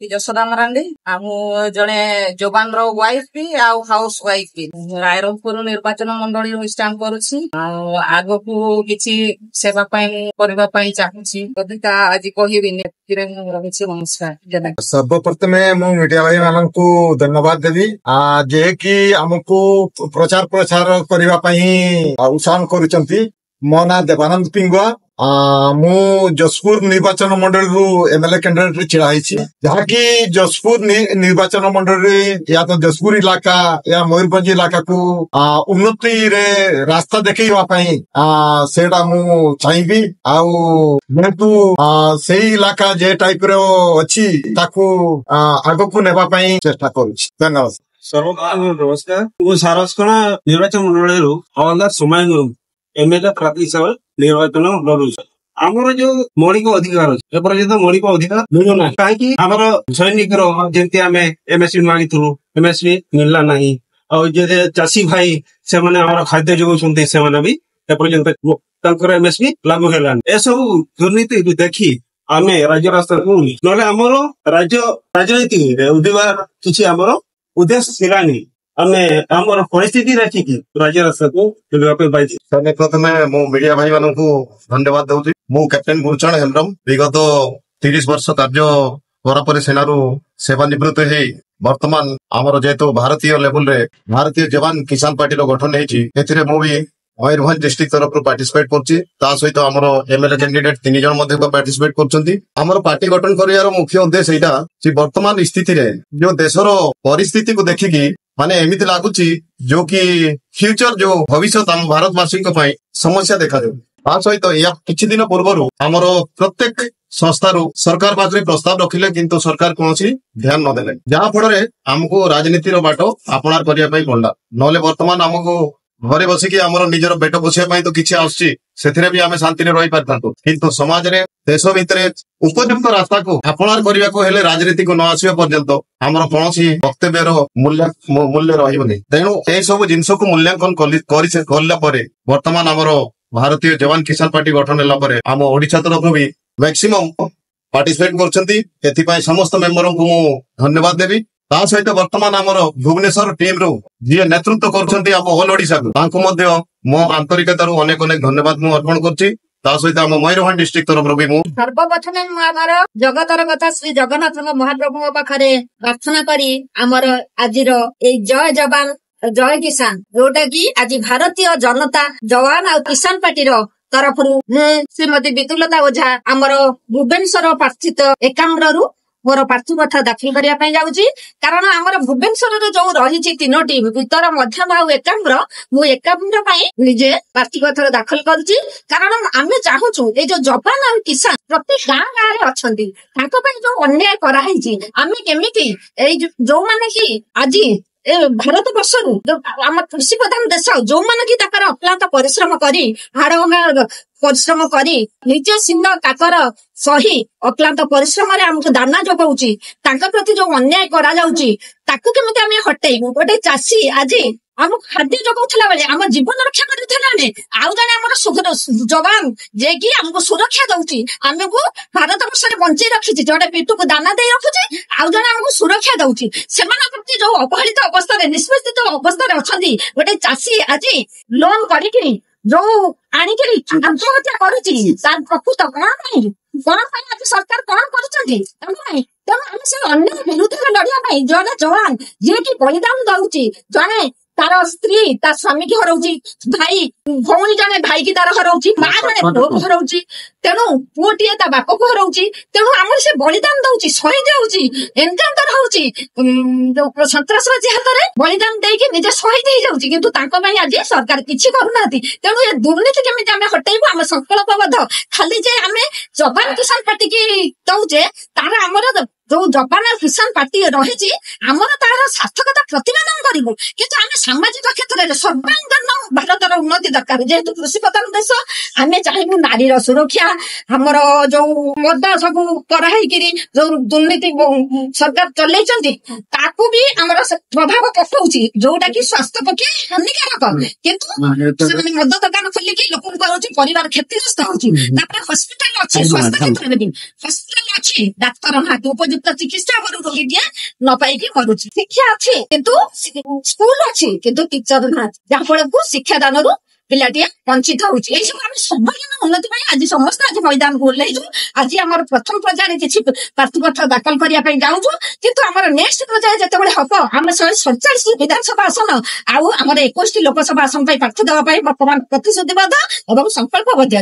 ଯଶୋଦା ମରାଣ୍ଡି ଆଉ ମୁଁ ଜଣେ ଯବାନର ୱାଇଫ ବି ଆଉ ହାଉସ ୱାଇଫ ବି ରାୟରଙ୍ଗପୁର ନିର୍ବାଚନ ମଣ୍ଡଳୀରୁ ଷ୍ଟାଣ୍ଡ କରୁଛି ଆଉ ଆଗକୁ କିଛି ସେବା ପାଇଁ କରିବା ପାଇଁ ଚାହୁଁଛି ଅଧିକା ଆଜି କହିବିନି ଏଥିରେ ମୁଁ ରହୁଛି। ନମସ୍କାର। ସର୍ବପ୍ରଥମେ ମୁଁ ମିଡିଆ ଭାଇ ମାନଙ୍କୁ ଧନ୍ୟବାଦ ଦେବି ଯିଏକି ଆମକୁ ପ୍ରଚାର ପ୍ରସାର କରିବା ପାଇଁ ଉତ୍ସାହନ କରୁଛନ୍ତି। ମୋ ନାଁ ଦେବାନନ୍ଦ ପିଙ୍ଗୁଆ। ମୁଁ ଯଶପୁର ନିର୍ବାଚନ ମଣ୍ଡଳୀରୁ ଏମଏଲଏ କ୍ୟାଣ୍ଡିଡେଟରେ ଛିଡା ହେଇଛି, ଯାହାକି ଯଶପୁର ନିର୍ବାଚନ ମଣ୍ଡଳୀ ୟା ତ ଯଶପୁର ଇଲାକା ୟା ମୟୂରଭଞ୍ଜ ଇଲାକାକୁ ଉନ୍ନତିରେ ରାସ୍ତା ଦେଖେଇବା ପାଇଁ ସେଇଟା ମୁଁ ଚାହିଁବି। ଆଉ ଯେହେତୁ ସେଇ ଇଲାକା ଯେ ଟାଇପର ଅଛି ତାକୁ ଆଗକୁ ନେବା ପାଇଁ ଚେଷ୍ଟା କରୁଛି। ଧନ୍ୟବାଦ। ନମସ୍କାର। ମୁଁ ସାରସକଣା ନିର୍ବାଚନ ମଣ୍ଡଳୀରୁ ହୱାଲଦାର ସୋମାଇ ଏମଏଲଏ ପ୍ରାର୍ଥୀ ହିସାବରେ ନିର୍ବାଚନ ଲଢୁଛି। ଆମର ଯୋଉ ମୌଳିକ ଅଧିକାର ଅଛି ଏପର୍ଯ୍ୟନ୍ତ ମୌଳିକ ଅଧିକାର ମିଳୁନାହିଁ। କାହିଁକି ଆମର ସୈନିକର ଯେମିତି ଆମେ ଏମଏସପି ମାଗିଥିଲୁ ଏମଏସପି ମିଳିଲା ନାହିଁ। ଆଉ ଯେ ଚାଷୀ ଭାଇ ସେମାନେ ଆମର ଖାଦ୍ୟ ଯୋଗାଉଛନ୍ତି ସେମାନେ ବି ଏପର୍ଯ୍ୟନ୍ତ ତାଙ୍କର ଏମଏସପି ଲାଗୁ ହେଲାନି। ଏସବୁ ଦୁର୍ନୀତି ଦେଖି ଆମେ ରାଜ୍ୟ ରାସ୍ତାକୁ ନହେଲେ ଆମର ରାଜ୍ୟ ରାଜନୀତିରେ ଉଠିବା କିଛି ଆମର ଉଦ୍ଦେଶ୍ୟ ଥିଲାନି। ଆମେ ଆମର ପରିସ୍ଥିତି ଦେଖିକି ରାଜ୍ୟ ରାସ୍ତାକୁ ବୁଲିବା ପାଇଁ ପାଇଛି। ପ୍ରଥମେ ମୁଁ ମିଡିଆ ଭାଇ ମାନଙ୍କୁ ଧନ୍ୟବାଦ ଦଉଛି। ମୁଁ କ୍ୟାପ୍ଟେନ ଗୁରୁଚରଣ ହେମ୍ବ୍ରମ ବିଗତ 30 ବର୍ଷ କାର୍ଯ୍ୟ କରା ପରେ ସେନାରୁ ସେବା ନିବୃତ୍ତ ହେଇ ବର୍ତ୍ତମାନ ଆମର ଯେହେତୁ ଭାରତୀୟ ଲେଭେଲରେ ଭାରତୀୟ ଯବାନ କିଷାନ ପାର୍ଟିର ଗଠନ ହେଇଛି, ଏଥିରେ ମୁଁ ବି ମୟୂରଭଞ୍ଜ ଡିଷ୍ଟ୍ରିକ୍ଟ ତରଫରୁ ପାର୍ଟିସିପେଟ କରୁଛି। ତା ସହିତ ଆମର ଏମଏଲଏ କ୍ୟାଣ୍ଡିଡେଟ 3 ଜଣ ମଧ୍ୟ ପାର୍ଟିସିପେଟ କରୁଛନ୍ତି। ଆମର ପାର୍ଟି ଗଠନ କରିବାର ମୁଖ୍ୟ ଉଦ୍ଦେଶ୍ୟ ଏଇଟା ଯେ ବର୍ତ୍ତମାନ ସ୍ଥିତିରେ ଯୋଉ ଦେଶର ପରିସ୍ଥିତିକୁ ଦେଖିକି ମାନେ ଏମିତି ଲାଗୁଛି ଯୋଉ କି ଫ୍ୟୁଚର ଯୋଉ ଭବିଷ୍ୟତ ଆମ ଭାରତବାସୀଙ୍କ ପାଇଁ ସମସ୍ୟା ଦେଖାଯାଉ। ତା ସହିତ ଏହା କିଛି ଦିନ ପୂର୍ବରୁ ଆମର ପ୍ରତ୍ୟେକ ସଂସ୍ଥାରୁ ସରକାର ପାଖରେ ପ୍ରସ୍ତାବ ରଖିଲେ କିନ୍ତୁ ସରକାର କୌଣସି ଧ୍ୟାନ ନଦେଲେ, ଯାହା ଫଳରେ ଆମକୁ ରାଜନୀତିର ବାଟ ଆପଣାର କରିବା ପାଇଁ ପଡିଲା। ନହେଲେ ବର୍ତ୍ତମାନ ଆମକୁ ଘରେ ବସିକି ଆମର ନିଜର ପେଟ ପୋଷିବା ପାଇଁ ତ କିଛି ଆସୁଛି, ସେଥିରେ ବି ଆମେ ଶାନ୍ତିରେ ରହିପାରିଥାନ୍ତୁ। କିନ୍ତୁ ସମାଜରେ ଦେଶ ଭିତରେ ଉପଯୁକ୍ତ ରାସ୍ତାକୁ ଆପଣାର କରିବାକୁ ହେଲେ ରାଜନୀତିକୁ ନ ଆସିବା ପର୍ଯ୍ୟନ୍ତ ଆମର କୌଣସି ବକ୍ତବ୍ୟର ମୂଲ୍ୟ ରହିବନି। ତେଣୁ ଏଇ ସବୁ ଜିନିଷକୁ ମୂଲ୍ୟାଙ୍କନ କଲା ପରେ ବର୍ତ୍ତମାନ ଆମର ଭାରତୀୟ ଯବାନ କିଷାନ ପାର୍ଟି ଗଠନ ହେଲା ପରେ ଆମ ଓଡିଶା ତରଫରୁ ବି ମ୍ୟାକ୍ସିମମ୍ ପାର୍ଟିସିପେଟ କରୁଛନ୍ତି। ଏଥିପାଇଁ ସମସ୍ତ ମେମ୍ବରଙ୍କୁ ମୁଁ ଧନ୍ୟବାଦ ଦେବି। ତା ସହିତ ବର୍ତ୍ତମାନ ଆମର ଭୁବନେଶ୍ୱର ଟିମ୍ରୁ ଯିଏ ନେତୃତ୍ୱ କରୁଛନ୍ତି ଆମ ଅଲ୍ ଓଡିଶାକୁ, ତାଙ୍କୁ ମଧ୍ୟ ମୋ ଆନ୍ତରିକତାରୁ ଅନେକ ଅନେକ ଧନ୍ୟବାଦ ମୁଁ ଅର୍ପଣ କରୁଛି। ତା ସହିତ ଆମ ମୟୂରଭଞ୍ଜ ଡିଷ୍ଟ୍ରିକ୍ଟ ତରଫରୁ ବି ମୁଁ ସର୍ବପ୍ରଥମେ ମୁଁ ଆମର ଜଗତର କଥା ଶ୍ରୀ ଜଗନ୍ନାଥଙ୍କ ମହାପ୍ରଭୁଙ୍କ ପାଖରେ ପ୍ରାର୍ଥନା କରି ଆମର ଆଜିର ଏଇ ଜୟ ଯବାନ ଜୟ କିଷାନ ଯୋଉଟା କି ଆଜି ଭାରତୀୟ ଜନତା ଯବାନ ଆଉ କିଷାନ ପାର୍ଟିର ତରଫରୁ ମୁଁ ଶ୍ରୀମତୀ ବିଦୁଲତା ଓଝା ଆମର ଭୁବନେଶ୍ୱର ପ୍ରାର୍ଥିତ 51ରୁ ମୋର ପ୍ରାର୍ଥୀପତ୍ର ଦାଖଲ କରିବା ପାଇଁ ଯାଉଛି। କାରଣ ଆମର ଭୁବନେଶ୍ୱରରେ ଯୋଉ ରହିଛି 3ଟି ଉତ୍ତର ମଧ୍ୟମ ଆଉ 51ର, ମୁଁ 51 ପାଇଁ ନିଜେ ପ୍ରାର୍ଥୀପତ୍ର ଦାଖଲ କରୁଛି। କାରଣ ଆମେ ଚାହୁଁଛୁ ଏଇ ଯୋଉ ଯବାନ ଆଉ କିଷାନ ପ୍ରତି ଗାଁରେ ଅଛନ୍ତି, ତାଙ୍କ ପାଇଁ ଯୋଉ ଅନ୍ୟାୟ କରାହେଇଛି ଆମେ କେମିତି ଏଇ ଯୋଉମାନେ କି ଆଜି ଏ ଭାରତ ବର୍ଷରୁ ଆମ କୃଷି ପ୍ରଧାନ ଦେଶ, ଯୋଉମାନେ କି ତାଙ୍କର ଅକ୍ଲାନ୍ତ ପରିଶ୍ରମ କରି ହାଡ଼ ପରିଶ୍ରମ କରି ନିଜ ସିନ କାକର ସହି ଅକ୍ଲାନ୍ତ ପରିଶ୍ରମରେ ଆମକୁ ଦାନା ଯୋଗାଉଛି, ତାଙ୍କ ପ୍ରତି ଯୋଉ ଅନ୍ୟାୟ କରାଯାଉଛି ତାକୁ କେମିତି ଆମେ ହଟେଇବୁ। ଗୋଟେ ଚାଷୀ ଆଜି ଆମକୁ ଖାଦ୍ୟ ଯୋଗାଉଥିଲା ବେଳେ ଆମ ଜୀବନ ରକ୍ଷା କରୁଥିଲା ବେଳେ ଆଉ ଜଣେ ଆମର ଯବାନ ଯିଏକି ଆମକୁ ସୁରକ୍ଷା ଦଉଛି, ଆମକୁ ଭାରତ ବର୍ଷରେ ବଞ୍ଚେଇ ରଖିଛି, ଜଣେ ପିଠୁକୁ ଦାନା ଦେଇ ରଖୁଛି, ଆଉ ଜଣେ ଆମକୁ ସୁରକ୍ଷା ଦଉଛି। ସେମାନଙ୍କ ପ୍ରତି ଯୋଉ ଅବହେଳିତ ଅବସ୍ଥାରେ ନିଷ୍ପେଷିତ ଅବସ୍ଥାରେ ଅଛନ୍ତି, ଗୋଟେ ଚାଷୀ ଆଜି ଲୋନ କରିକି ଯୋଉ ଆଣିକିରି ଆତ୍ମହତ୍ୟା କରୁଛି, ତାର ପ୍ରକୃତ କଣ ପାଇଁ ଆଜି ସରକାର କଣ କରୁଛନ୍ତି ତାଙ୍କ ପାଇଁ? ତେଣୁ ଆମେ ସେ ଅନ୍ୟାୟ ବିରୁଦ୍ଧରେ ଲଢିବା ପାଇଁ ଜଣେ ଯବାନ ଯିଏକି ବଳିଦାନ ଦଉଛି, ଜଣେ ତାର ସ୍ତ୍ରୀ ତା ସ୍ୱାମୀକି ହରଉଛି, ଭାଇ ଭଉଣୀ ଜଣେ ଭାଇକି ତାର ହରଉଛି, ମା ଜଣେ ପୁଅକୁ ହରଉଛି, ତେଣୁ ପୁଅଟିଏ ତା ବାପକୁ ହରଉଛି। ତେଣୁ ଆମର ସେ ବଳିଦାନ ଦଉଛି, ଶହୀଦ ହଉଛି, ଏନକାଉଣ୍ଟର ହଉଛି, ସନ୍ତ୍ରାସବାଦୀ ହାତରେ ବଳିଦାନ ଦେଇକି ନିଜେ ଶହୀଦ ହେଇଯାଉଛି, କିନ୍ତୁ ତାଙ୍କ ପାଇଁ ଆଜି ସରକାର କିଛି କରୁନାହାନ୍ତି। ତେଣୁ ଏ ଦୁର୍ନୀତି କେମିତି ଆମେ ହଟେଇବୁ? ଆମେ ସଂକଳ୍ପବଦ୍ଧ। ଖାଲି ଯେ ଆମେ ଯବାନ କିଷାନ ପାର୍ଟିକି ଦଉଛେ, ତାର ଆମର ଯୋଉ ଯବାନ କିଷାନ ପାର୍ଟି ରହିଛି ଆମର ତାର ସାର୍ଥକତା ପ୍ରତିପାଦନ କରିବୁ, କିନ୍ତୁ ଆମେ ସାମାଜିକ କ୍ଷେତ୍ରରେ ସର୍ବାଙ୍ଗୀନ ଭାରତର ଉନ୍ନତି ଦରକାର। ଯେହେତୁ କୃଷି ପ୍ରଧାନ ଦେଶ, ଆମେ ଚାହିଁବୁ ନାରୀର ସୁରକ୍ଷା, ଆମର ଯୋଉ ମଦ ସବୁ କରାହେଇକିରି ଯୋଉ ଦୁର୍ନୀତି ସରକାର ଚଲେଇଛନ୍ତି ତାକୁ ବି ଆମର ପ୍ରଭାବ ପକଉଛି, ଯୋଉଟା କି ସ୍ୱାସ୍ଥ୍ୟ ପକ୍ଷେ ହାନିକାରକ। କିନ୍ତୁ ସେମାନେ ମଦ ଦୋକାନ ଖୋଲିକି ଲୋକଙ୍କୁ କରୁଛି, ପରିବାର କ୍ଷତିଗ୍ରସ୍ତ ହଉଛି। ତାପରେ ହସ୍ପିଟାଲ ଅଛି, ସ୍ୱାସ୍ଥ୍ୟ କ୍ଷେତ୍ରରେ ବି ହସ୍ପିଟାଲ ଅଛି, ଡାକ୍ତର ନାହାନ୍ତି, ଉପଯୁକ୍ତ ଉପଯୁକ୍ତ ଚିକିତ୍ସା କରୁ ରୋଗୀଟିଏ ନ ପାଇକି ମରୁଛି। ଶିକ୍ଷା ଅଛି କିନ୍ତୁ ସ୍କୁଲ ଅଛି କିନ୍ତୁ ଟିଚର ନାହାନ୍ତି, ଯାହାଫଳକୁ ଶିକ୍ଷାଦାନରୁ ପିଲାଟିଏ ବଞ୍ଚିତ ହଉଛି। ଏଇ ସବୁ ଆମେ ସର୍ବାଙ୍ଗୀନ ଉନ୍ନତି ପାଇଁ ଆଜି ସମସ୍ତେ ଆଜି ମଇଦାନକୁ ଓହ୍ଲେଇଛୁ। ଆଜି ଆମର ପ୍ରଥମ ପର୍ଯ୍ୟାୟରେ କିଛି ପ୍ରାର୍ଥୀପତ୍ର ଦାଖଲ କରିବା ପାଇଁ ଯାଉଛୁ, କିନ୍ତୁ ଆମର ନେକ୍ସଟ ପର୍ଯ୍ୟାୟ ଯେତେବେଳେ ହବ ଆମେ 147 ବିଧାନସଭା ଆସନ ଆଉ ଆମର 21ଟି ଲୋକସଭା ଆସନ ପାଇଁ ପ୍ରାର୍ଥୀ ଦେବା ପାଇଁ ବର୍ତ୍ତମାନ ପ୍ରତିଶ୍ରୁତିବଦ୍ଧ ଏବଂ ସଂକଳ୍ପବଦ୍ଧ।